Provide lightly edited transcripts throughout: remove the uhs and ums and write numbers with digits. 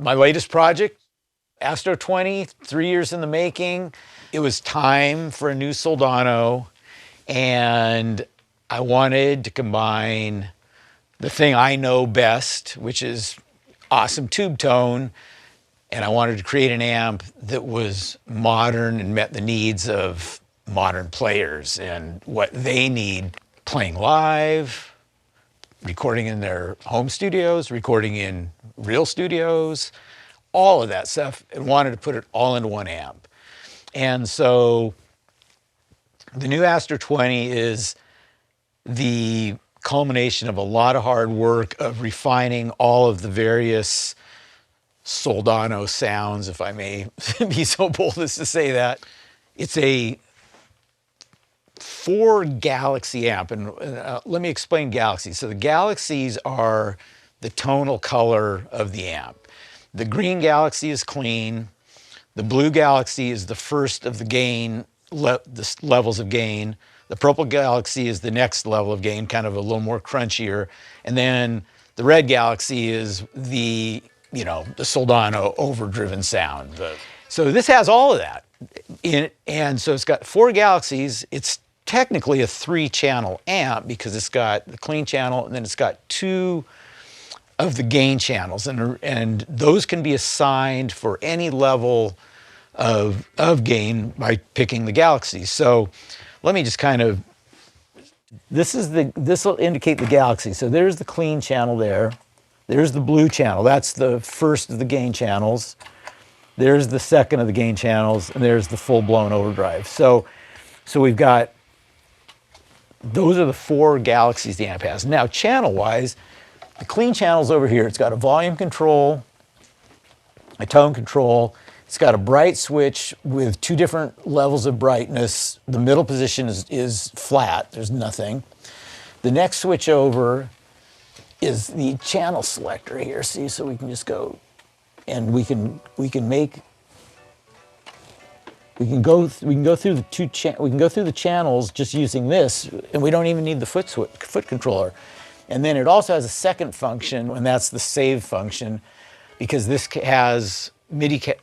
My latest project, Astro 20, 3 years in the making. It was time for a new Soldano, and I wanted to combine the thing I know best, which is awesome tube tone, and I wanted to create an amp that was modern and met the needs of modern players and what they need playing live, recording in their home studios, recording in real studios, all of that stuff, and wanted to put it all into one amp. And so the new Astro 20 is the culmination of a lot of hard work of refining all of the various Soldano sounds, if I may be so bold as to say that. It's a 4-galaxy amp, and let me explain galaxies. So the galaxies are the tonal color of the amp. The green galaxy is clean. The blue galaxy is the first of the gain, the levels of gain. The purple galaxy is the next level of gain, kind of a little more crunchier. And then the red galaxy is the Soldano overdriven sound. So this has all of that in it. And so it's got 4 galaxies. It's technically a 3-channel amp because it's got the clean channel and then it's got 2 of the gain channels. And those can be assigned for any level of gain by picking the galaxies. So let me just kind of, this will indicate the galaxy. So there's the clean channel there. There's the blue channel. That's the first of the gain channels. There's the second of the gain channels, and there's the full-blown overdrive. So we've got, those are the 4 galaxies the amp has. Now, channel-wise, the clean channel's over here. It's got a volume control, a tone control. It's got a bright switch with 2 different levels of brightness. The middle position is flat. There's nothing. The next switch over is the channel selector here. See, so we can just go, and we can go through the channels just using this, and we don't even need the foot controller. And then it also has a second function, and that's the save function, because this has MIDI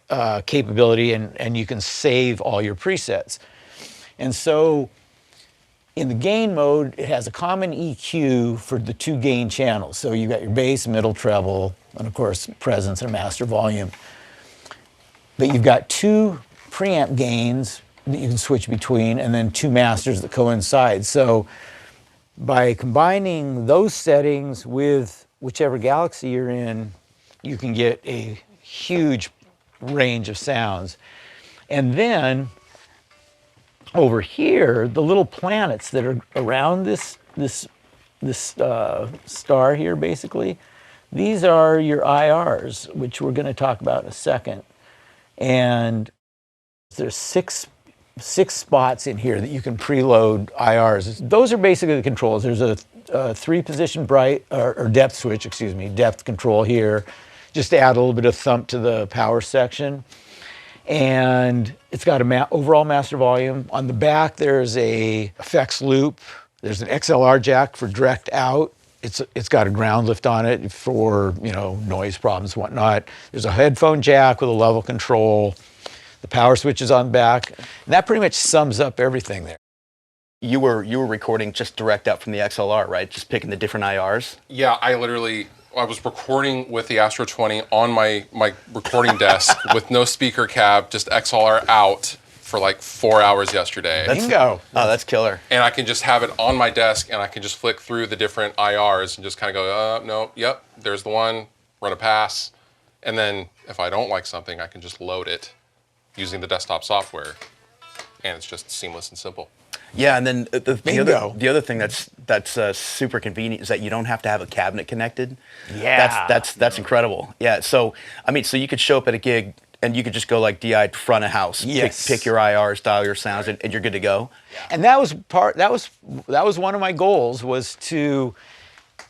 capability, and you can save all your presets. And so in the gain mode, it has a common EQ for the 2 gain channels. So you've got your bass, middle, treble, and of course, presence and master volume. But you've got 2 preamp gains that you can switch between, and then 2 masters that coincide. So by combining those settings with whichever galaxy you're in, you can get a huge range of sounds. And then over here, the little planets that are around this star here, basically, these are your IRs, which we're going to talk about in a second. And there's six spots in here that you can preload IRs. Those are basically the controls. There's a 3-position bright or depth switch, excuse me, depth control here, just to add a little bit of thump to the power section. And it's got a overall master volume. On the back, there's a effects loop. There's an XLR jack for direct out. It's got a ground lift on it for, noise problems and whatnot. There's a headphone jack with a level control. The power switch is on the back. And that pretty much sums up everything there. You were recording just direct out from the XLR, right? Just picking the different IRs? Yeah, I was recording with the Astro 20 on my recording desk with no speaker cab, just XLR out for like 4 hours yesterday. Bingo. Oh, that's killer. And I can just have it on my desk and I can just flick through the different IRs and just kind of go, no, yep, there's the one, run a pass. And then if I don't like something, I can just load it using the desktop software. And it's just seamless and simple. Yeah, and then the other thing that's super convenient is that you don't have to have a cabinet connected. Yeah, that's incredible. Yeah, so so you could show up at a gig and you could just go like DI front of house, yes, pick your IRs, dial your sounds, and you're good to go. Yeah. And that was one of my goals, was to,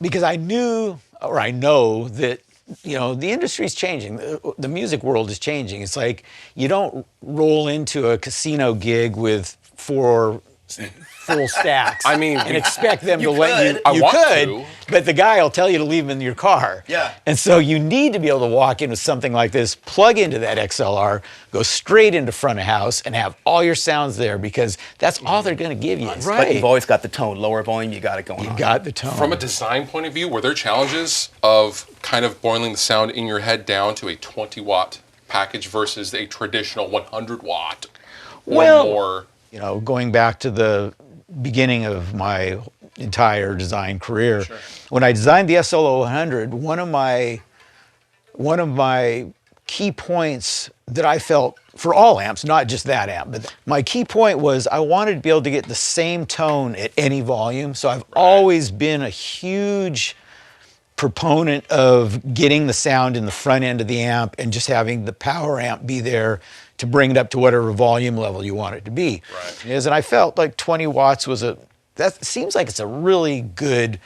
because I know that the industry's changing. The music world is changing. It's like you don't roll into a casino gig with 4 full stacks. I mean, and expect them to let you. I You want could, to. but the guy will tell you to leave them in your car. Yeah. And so you need to be able to walk in with something like this, plug into that XLR, go straight into front of house, and have all your sounds there because that's all they're going to give you. But you've always got the tone. Lower volume, you got it going on. You got the tone. From a design point of view, were there challenges of kind of boiling the sound in your head down to a 20-watt package versus a traditional 100-watt or more? You know, going back to the beginning of my entire design career, when I designed the SLO 100, one of my key points that I felt for all amps, not just that amp, but my key point was I wanted to be able to get the same tone at any volume. So I've always been a huge proponent of getting the sound in the front end of the amp and just having the power amp be there to bring it up to whatever volume level you want it to be. Right. And I felt like 20 watts was that seems like it's a really good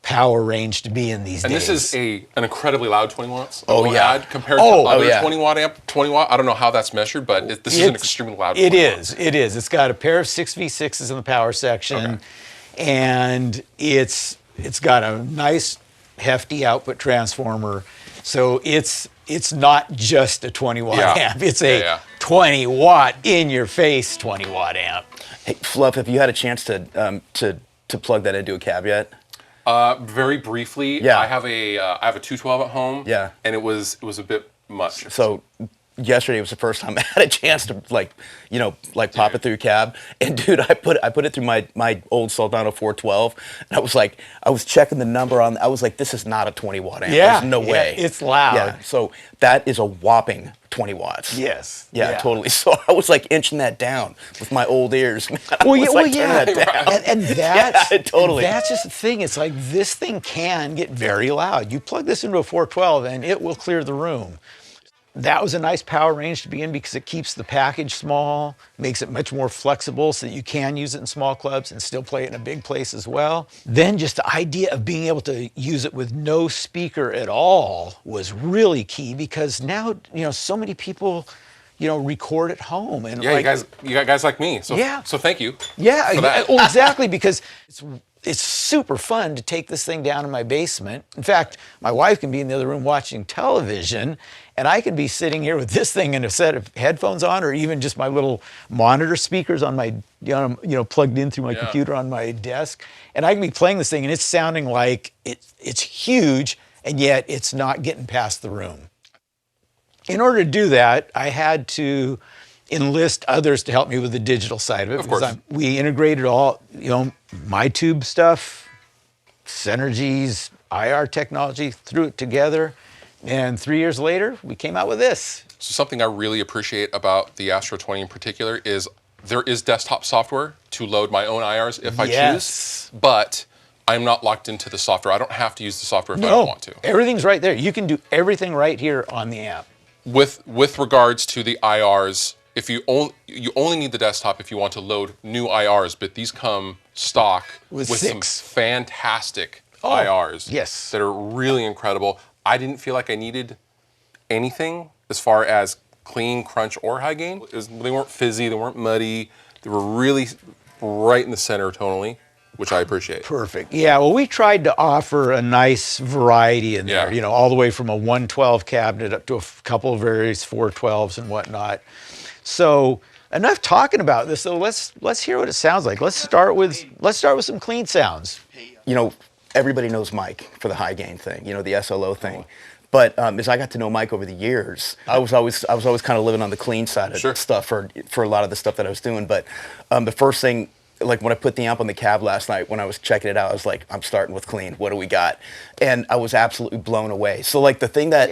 power range to be in these days. And this is an incredibly loud 20 watts. Oh, yeah. Compared to other 20-watt amp, 20 watt. I don't know how that's measured, but this is an extremely loud. It is. It's got a pair of 6V6s in the power section, and it's got a nice hefty output transformer. So it's not just a 20-watt amp. It's a 20-watt in-your-face 20-watt amp. Hey, Fluff, have you had a chance to plug that into a cab yet? Very briefly, Yeah. I have a 212 at home. Yeah. And it was a bit much. So yesterday was the first time I had a chance to pop it through cab. And dude, I put it through my old Soldano 412, and I was checking the number on. I was like, this is not a 20-watt amp. Yeah, There's no way. It's loud. Yeah. So that is a whopping 20 watts. Yes. Yeah, totally. So I was like inching that down with my old ears. Man. Well, turning yeah. that down. And that's totally. That's just the thing. It's like this thing can get very loud. You plug this into a 412 and it will clear the room. That was a nice power range to be in because it keeps the package small, makes it much more flexible so that you can use it in small clubs and still play it in a big place as well. Then just the idea of being able to use it with no speaker at all was really key because now, so many people, record at home. And Yeah, you got guys like me. So, so thank you. Yeah, for that. well, exactly, because it's super fun to take this thing down in my basement. In fact, my wife can be in the other room watching television, and I can be sitting here with this thing and a set of headphones on, or even just my little monitor speakers on my, plugged in through my computer on my desk, and I can be playing this thing, and it's sounding like it's huge, and yet it's not getting past the room. In order to do that, I had to enlist others to help me with the digital side of it. Of course. We integrated all, my tube stuff, Synergy's IR technology, threw it together, and 3 years later, we came out with this. So something I really appreciate about the Astro 20 in particular is there is desktop software to load my own IRs if I choose, but I'm not locked into the software. I don't have to use the software if I don't want to. Everything's right there. You can do everything right here on the app. With regards to the IRs, if you only need the desktop if you want to load new IRs, but these come stock with some fantastic IRs that are really incredible. I didn't feel like I needed anything as far as clean, crunch, or high gain. They weren't fizzy, they weren't muddy. They were really right in the center tonally, which I appreciate. Perfect. Yeah, well, we tried to offer a nice variety in there, all the way from a 112 cabinet up to a couple of various 412s and whatnot. So enough talking about this. So let's hear what it sounds like. Let's start with some clean sounds. Everybody knows Mike for the high gain thing, the SLO thing. But as I got to know Mike over the years, I was always kind of living on the clean side of stuff for a lot of the stuff that I was doing. But the first thing, like when I put the amp on the cab last night, when I was checking it out, I was like, I'm starting with clean. What do we got? And I was absolutely blown away. So like the thing that,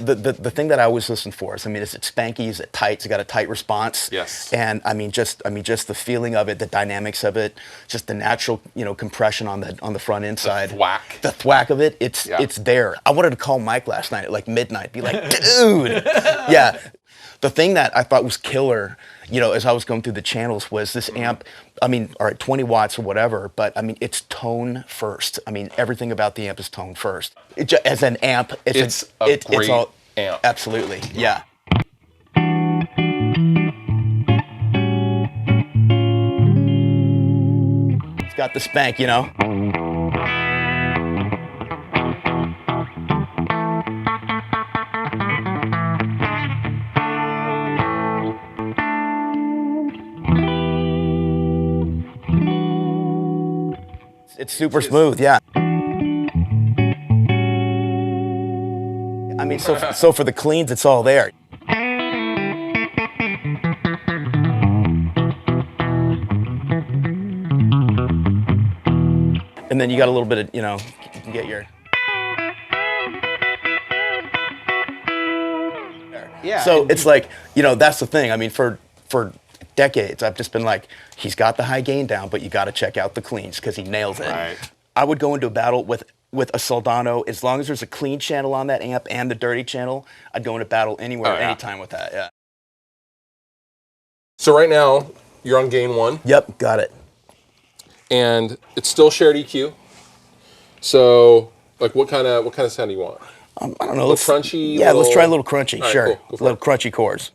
the thing that I always listen for is, is it spanky? Is it tight? It's got a tight response. Yes. And just the feeling of it, the dynamics of it, just the natural, compression on the front end side. The thwack of it. It's there. I wanted to call Mike last night at like midnight, be like, dude. Yeah. The thing that I thought was killer, as I was going through the channels was this amp, all right, 20 watts or whatever, but it's tone first. Everything about the amp is tone first. As an amp, it's a great amp. Absolutely, yeah. It's got the spank, you know? It's super smooth, yeah. I mean, so for the cleans, it's all there. And then you got a little bit of, you know, you can get your... Yeah. So it's like, you know, that's the thing. I mean, for decades, I've just been like, he's got the high gain down, but you got to check out the cleans because he nails it. Right. I would go into a battle with a Soldano, as long as there's a clean channel on that amp and the dirty channel, I'd go into battle anywhere, anytime with that, yeah. So right now, you're on gain 1. Yep, got it. And it's still shared EQ. So, like, what kind of sound do you want? I don't know. A little crunchy? Yeah, let's try a little crunchy, right, sure. Cool. Little crunchy chords.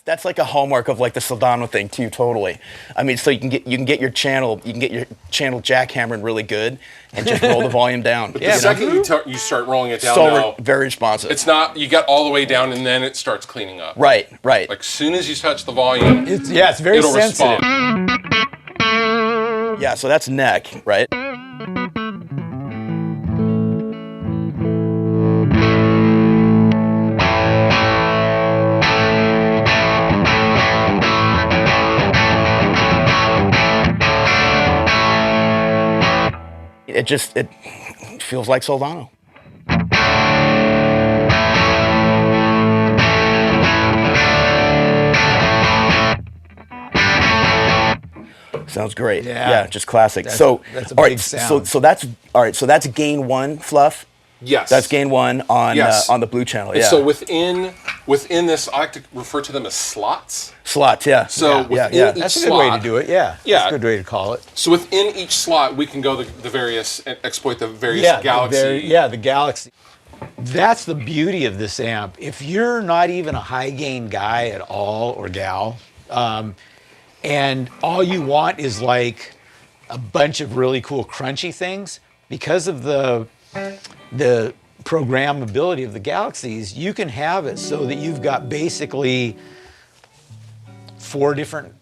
That's like a hallmark of like the Soldano thing too, totally. I mean, so you can get your channel jackhammering really good and just roll the volume down. But the second you start rolling it down, so very responsive. It's not, you got all the way down and then it starts cleaning up. Right. Like as soon as you touch the volume, it's very sensitive. Respond. Yeah, so that's neck, right? It feels like Soldano. Sounds great. Yeah, just classic. That's so that's a all big right, sound. so that's all right. So that's gain 1, Fluff. Yes. That's gain 1 on Yes. On the blue channel. And Yeah. so within this, I like to refer to them as slots. Slots. Yeah. So within each That's a good slot, way to do it. Yeah. Yeah. That's a good way to call it. So within each slot, we can go the various and exploit the various galaxy. The galaxy. That's the beauty of this amp. If you're not even a high gain guy at all or gal, and all you want is like a bunch of really cool crunchy things, because of the programmability of the galaxies, you can have it so that you've got basically four different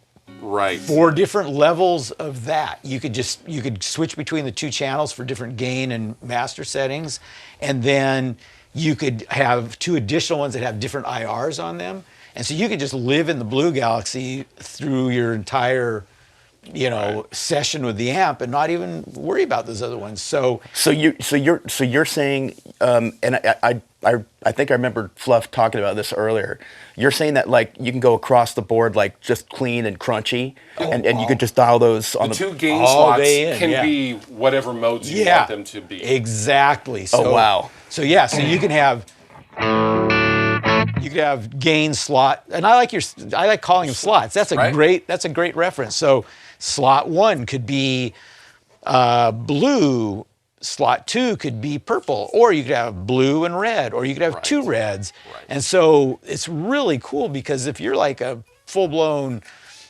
levels of that. You could switch between the two channels for different gain and master settings, and then you could have two additional ones that have different IRs on them. And so you could just live in the blue galaxy through your entire session with the amp and not even worry about those other ones. So you're saying, and I think I remember Fluff talking about this earlier. You're saying that like you can go across the board like just clean and crunchy, and you could just dial those on the two gain slots can be whatever modes you want them to be. Exactly. So, oh wow. So you can have gain slot, and I like calling them slots. That's a great reference. So slot 1 could be blue, slot 2 could be purple, or you could have blue and red, or you could have two reds. Right. And so it's really cool because if you're like a full-blown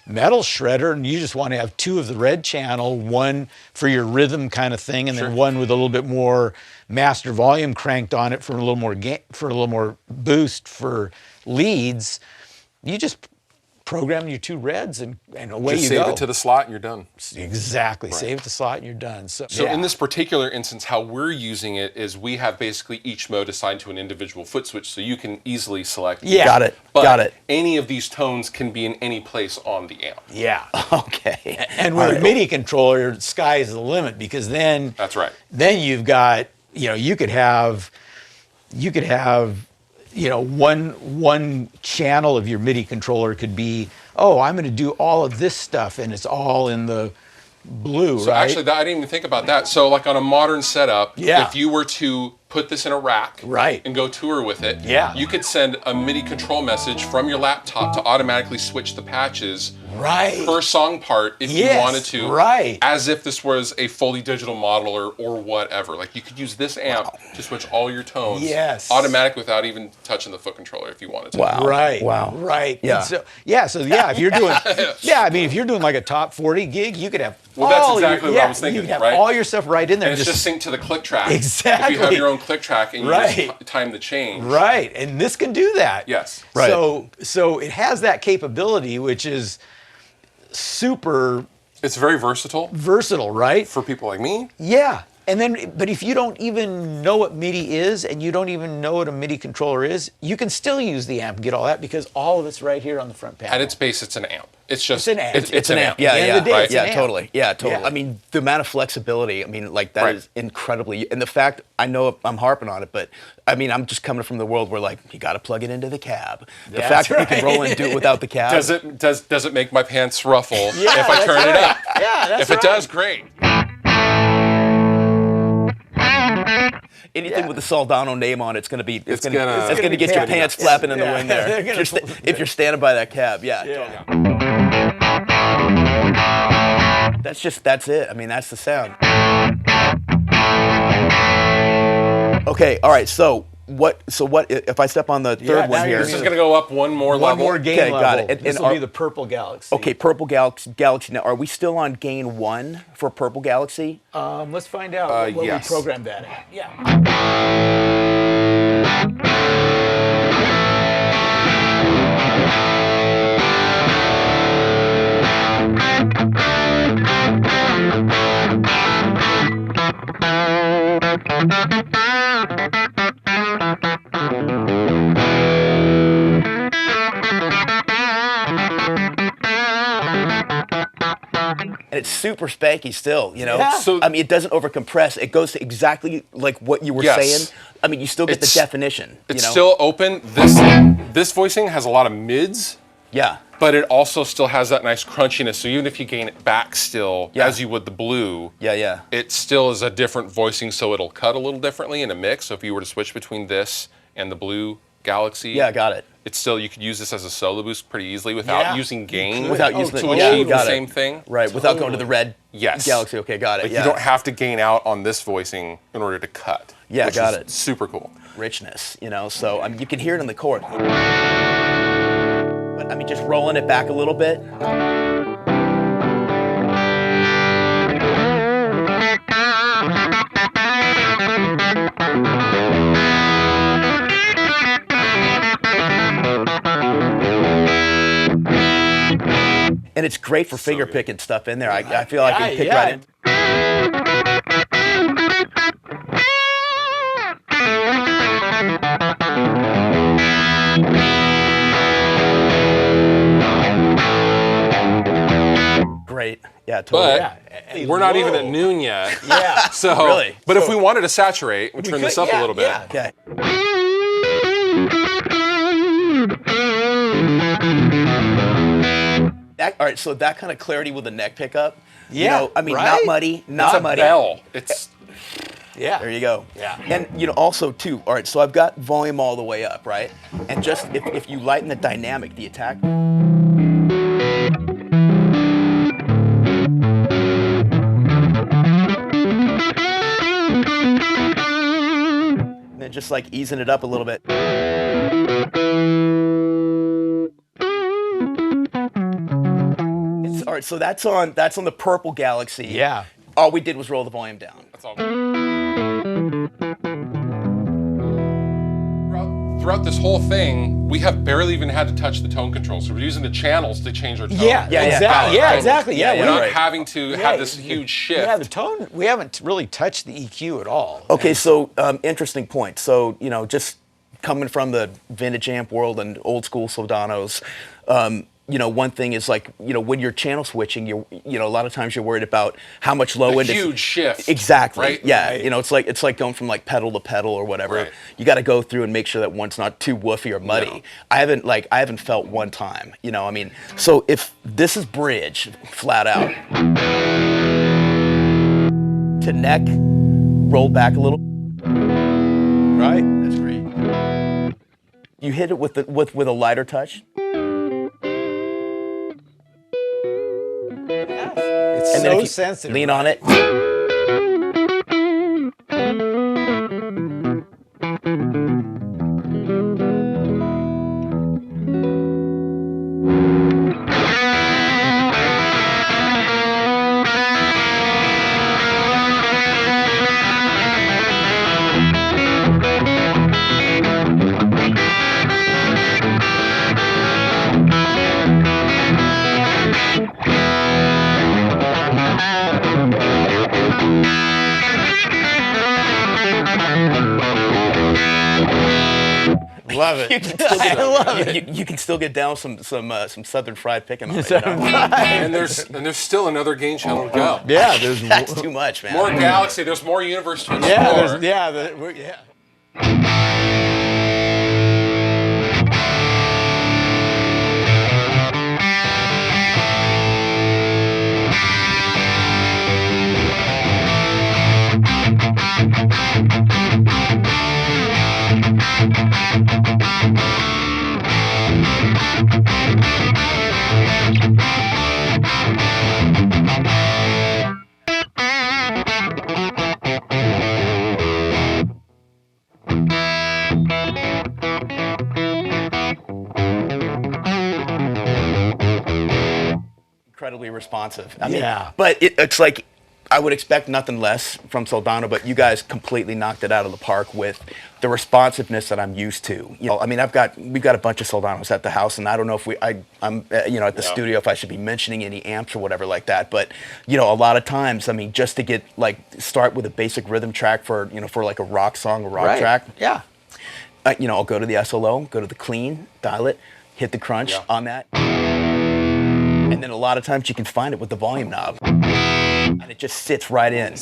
metal shredder and you just want to have two of the red channel, one for your rhythm kind of thing, and then one with a little bit more master volume cranked on it for a little more boost for leads, you just program your two reds and away just you go. save it to the slot and you're done. Exactly. Right. Save it to the slot and you're done. So in this particular instance, how we're using it is we have basically each mode assigned to an individual foot switch, so you can easily select. Yeah. Got it. But got it. Any of these tones can be in any place on the amp. Yeah. Okay. And with a MIDI controller, sky's the limit, because then that's right. Then you've got, you could have one channel of your MIDI controller could be oh, I'm going to do all of this stuff, and it's all in the blue, So right? actually, I didn't even think about that. So like on a modern setup, Yeah. if you were to put this in a rack Right. and go tour with it, Yeah. you could send a MIDI control message from your laptop to automatically switch the patches Right. per song part if you Yes, wanted to, right. as if this was a fully digital model or whatever. Like you could use this amp to switch all your tones Yes. automatic without even touching the foot controller if you wanted to. Wow. Right. Wow. Right. Yeah. And so if you're doing, I mean, if you're doing like a top 40 gig, you could have Well, that's all exactly your, what I was thinking, you could have right? all your stuff right in there. And it's just sync to the click track. Exactly. If you have your own click track and you Right. just time the change. Right. And this can do that. Yes. Right. So it has that capability, which is super It's very versatile versatile, right? for people like me. Yeah. And then, but if you don't even know what MIDI is and you don't even know what a MIDI controller is, you can still use the amp and get all that because all of it's right here on the front panel. At its base, it's an amp. It's just It's an amp. It's an amp. At the end of the day, right? it's an amp. Totally. Yeah, totally. Yeah. I mean, the amount of flexibility, I mean, like that Right. is incredibly, and the fact, I know I'm harping on it, but I mean, I'm just coming from the world where like, you got to plug it into the cab. The That's fact that you can right. roll and do it without the cab. Does it make my pants ruffle Yeah, if I that's turn it right. up? Yeah, that's If it right. does, great. Anything with the Soldano name on it's gonna be, it's gonna gonna get your be pants cab. flapping in the Yeah. wind They're there. gonna If you're standing by that cab, yeah. Yeah. That's it. I mean, that's the sound. Okay, all right. So what if I step on the Yeah, third now one you're here? This is going to go up one more One level. more gain Okay, level. got it. This And will be are- the Purple Galaxy. Okay, Purple Galaxy. Now, are we still on gain 1 for Purple Galaxy? Let's find out what yes. we programmed that at. Yeah. And it's super spanky still, you know? Yeah. So- I mean, it doesn't overcompress. It goes to exactly like what you were Yes. saying. I mean, you still get the It's- definition. It's you know? still open. This voicing has a lot of mids, Yeah. but it also still has that nice crunchiness. So even if you gain it back still, Yeah. as you would the blue, Yeah. it still is a different voicing, so it'll cut a little differently in a mix. So if you were to switch between this and the blue Galaxy, Yeah, got it. it's still, you could use this as a solo boost pretty easily without Yeah. using gain Without Oh, using to the, achieve got the it. same thing. Right, without going to the red Yes. Galaxy. Okay, got it. Like yeah. you don't have to gain out on this voicing in order to cut. Yeah, which got is it. Super cool. Richness, you know? So, I mean, you can hear it in the chord. But, I mean, just rolling it back a little bit. And it's great for finger good. picking stuff in there. I feel like I can pick Yeah. right in. Great. Yeah, totally. But Yeah. we're not even at Whoa. noon yet. Yeah. So, Really? But if we wanted to saturate, we turn this up a little bit. Yeah. Okay. All right, so that kind of clarity with the neck pickup. You Yeah, know, I mean, right? not muddy, It's not a muddy. bell. It's Yeah. There you go. Yeah. And you know, also too. All right, so I've got volume all the way up, right? And just if you lighten the dynamic, the attack. And then just like easing it up a little bit. All right, so that's on the Purple Galaxy. Yeah. All we did was roll the volume down. that's all. Throughout this whole thing, we have barely even had to touch the tone control. So we're using the channels to change our tone. Yeah, Yeah, exactly. balance, Yeah, totally. exactly. Yeah, Yeah, We're yeah, not right. having to have this huge shift. Yeah, the tone, we haven't really touched the EQ at all. Okay, so interesting point. So, you know, just coming from the vintage amp world and old school Soldanos, you know, one thing is like, you know, when you're channel switching, you know, a lot of times you're worried about how much low end. Huge shift. Exactly. Right? Yeah. Right. You know, it's like going from like pedal to pedal or whatever. Right. You got to go through and make sure that one's not too woofy or muddy. No. I haven't felt one time, you know, I mean, so if this is bridge flat out to neck, roll back a little. Right? That's great. You hit it with a lighter touch. It's And then so if you sensitive. lean on it. Love it. I love it. You can still get down some Southern fried picking on it. You know? And there's still another gain channel to go. Yeah, there's That's too much, man. More galaxy. There's more universe to explore. yeah. Incredibly responsive. I mean, Yeah. But it's like, I would expect nothing less from Soldano, but you guys completely knocked it out of the park with the responsiveness that I'm used to. You know, I mean, we've got a bunch of Soldanos at the house, and I don't know if I'm you know, at the studio, if I should be mentioning any amps or whatever like that. But you know, a lot of times, I mean, just to get like start with a basic rhythm track for, you know, for like a rock song, a rock track. Yeah. You know, I'll go to the SLO, go to the clean, dial it, hit the crunch on that. And then a lot of times you can find it with the volume knob. And it just sits right in.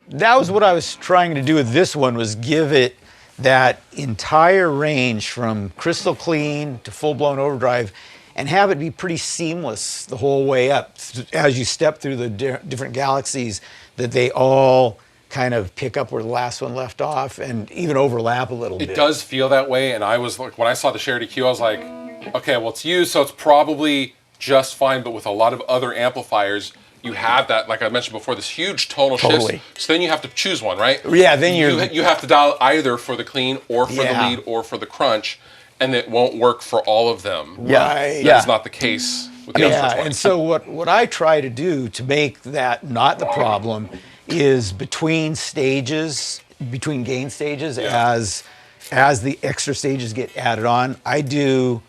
That was what I was trying to do with this one, was give it that entire range from crystal clean to full-blown overdrive and have it be pretty seamless the whole way up as you step through the different galaxies, that they all kind of pick up where the last one left off and even overlap a little bit. It does feel that way, and I was like, when I saw the shared EQ, I was like, okay, well, it's used, so it's probably just fine, but with a lot of other amplifiers, you have that, like I mentioned before, this huge tonal shift. So then you have to choose one, right? Yeah, then you have to dial either for the clean or for the lead or for the crunch, and it won't work for all of them. Right. That is not the case with the other ones. And so what I try to do to make that not the problem is between stages, between gain stages, as the extra stages get added on, I do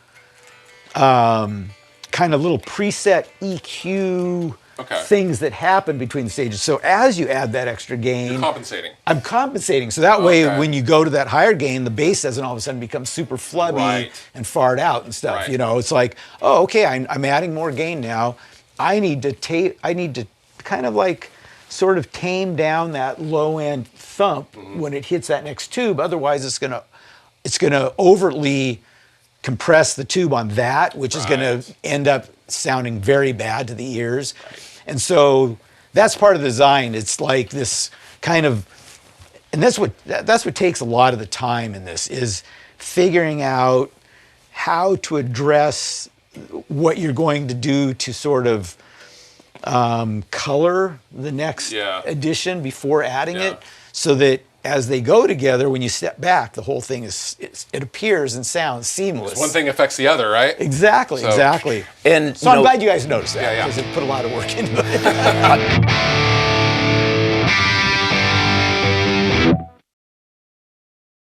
kind of little preset EQ things that happen between the stages. So as you add that extra gain, you're compensating. I'm compensating. So that way, when you go to that higher gain, the bass doesn't all of a sudden become super flubby and fart out and stuff. You know, it's like, oh, okay, I'm adding more gain now. I need to kind of like sort of tame down that low end thump when it hits that next tube. Otherwise, it's gonna overtly compress the tube on that, which is gonna end up sounding very bad to the ears. And so that's part of the design. It's like this kind of, and that's what takes a lot of the time in this, is figuring out how to address what you're going to do to sort of color the next edition before adding it, so that as they go together, when you step back, the whole thing it appears and sounds seamless. One thing affects the other, right? Exactly. And so I'm glad you guys noticed that, because it put a lot of work into it.